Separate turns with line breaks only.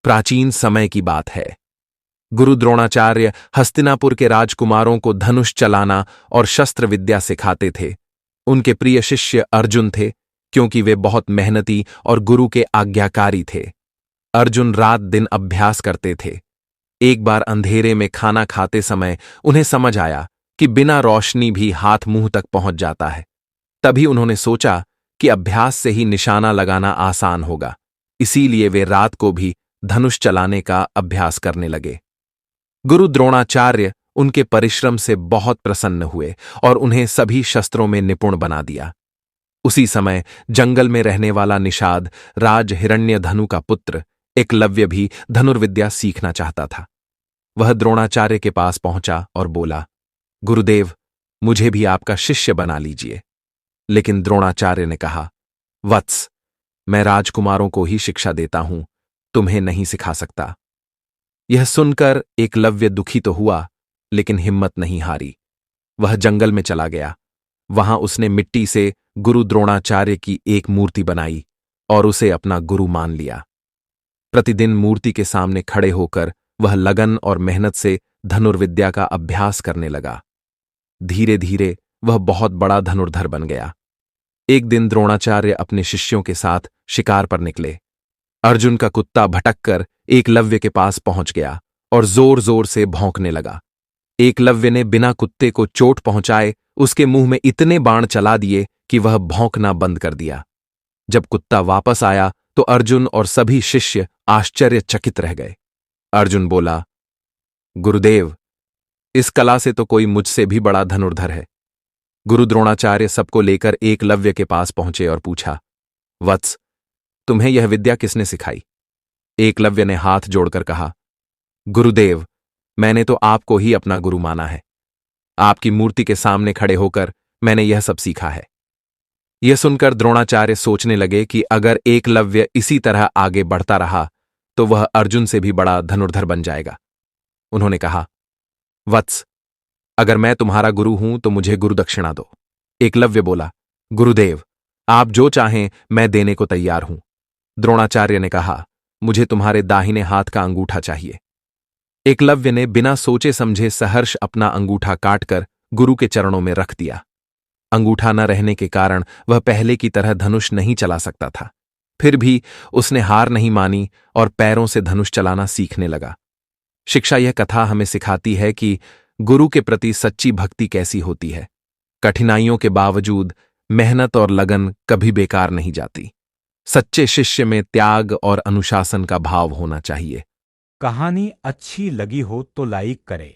प्राचीन समय की बात है। गुरु द्रोणाचार्य हस्तिनापुर के राजकुमारों को धनुष चलाना और शस्त्र विद्या सिखाते थे। उनके प्रिय शिष्य अर्जुन थे, क्योंकि वे बहुत मेहनती और गुरु के आज्ञाकारी थे। अर्जुन रात दिन अभ्यास करते थे। एक बार अंधेरे में खाना खाते समय उन्हें समझ आया कि बिना रोशनी भी हाथ मुंह तक पहुंच जाता है। तभी उन्होंने सोचा कि अभ्यास से ही निशाना लगाना आसान होगा। इसीलिए वे रात को भी धनुष चलाने का अभ्यास करने लगे। गुरु द्रोणाचार्य उनके परिश्रम से बहुत प्रसन्न हुए और उन्हें सभी शस्त्रों में निपुण बना दिया। उसी समय जंगल में रहने वाला निषाद राज हिरण्यधनु का पुत्र एकलव्य भी धनुर्विद्या सीखना चाहता था। वह द्रोणाचार्य के पास पहुंचा और बोला, गुरुदेव, मुझे भी आपका शिष्य बना लीजिए। लेकिन द्रोणाचार्य ने कहा, वत्स, मैं राजकुमारों को ही शिक्षा देता हूं, तुम्हें नहीं सिखा सकता। यह सुनकर एकलव्य दुखी तो हुआ, लेकिन हिम्मत नहीं हारी। वह जंगल में चला गया। वहां उसने मिट्टी से गुरु द्रोणाचार्य की एक मूर्ति बनाई और उसे अपना गुरु मान लिया। प्रतिदिन मूर्ति के सामने खड़े होकर वह लगन और मेहनत से धनुर्विद्या का अभ्यास करने लगा। धीरे धीरे वह बहुत बड़ा धनुर्धर बन गया। एक दिन द्रोणाचार्य अपने शिष्यों के साथ शिकार पर निकले। अर्जुन का कुत्ता भटककर एकलव्य के पास पहुंच गया और जोर जोर से भौंकने लगा। एकलव्य ने बिना कुत्ते को चोट पहुंचाए उसके मुंह में इतने बाण चला दिए कि वह भौंकना बंद कर दिया। जब कुत्ता वापस आया तो अर्जुन और सभी शिष्य आश्चर्यचकित रह गए। अर्जुन बोला, गुरुदेव, इस कला से तो कोई मुझसे भी बड़ा धनुर्धर है। गुरु द्रोणाचार्य सबको लेकर एकलव्य के पास पहुंचे और पूछा, वत्स, तुम्हें यह विद्या किसने सिखाई? एकलव्य ने हाथ जोड़कर कहा, गुरुदेव, मैंने तो आपको ही अपना गुरु माना है। आपकी मूर्ति के सामने खड़े होकर मैंने यह सब सीखा है। यह सुनकर द्रोणाचार्य सोचने लगे कि अगर एकलव्य इसी तरह आगे बढ़ता रहा तो वह अर्जुन से भी बड़ा धनुर्धर बन जाएगा। उन्होंने कहा, वत्स, अगर मैं तुम्हारा गुरु हूं तो मुझे गुरुदक्षिणा दो। एकलव्य बोला, गुरुदेव, आप जो चाहें मैं देने को तैयार हूं। द्रोणाचार्य ने कहा, मुझे तुम्हारे दाहिने हाथ का अंगूठा चाहिए। एकलव्य ने बिना सोचे समझे सहर्ष अपना अंगूठा काटकर गुरु के चरणों में रख दिया। अंगूठा न रहने के कारण वह पहले की तरह धनुष नहीं चला सकता था। फिर भी उसने हार नहीं मानी और पैरों से धनुष चलाना सीखने लगा। शिक्षा यह कथा हमें सिखाती है कि गुरु के प्रति सच्ची भक्ति कैसी होती है। कठिनाइयों के बावजूद मेहनत और लगन कभी बेकार नहीं जाती। सच्चे शिष्य में त्याग और अनुशासन का भाव होना चाहिए।
कहानी अच्छी लगी हो तो लाइक करें।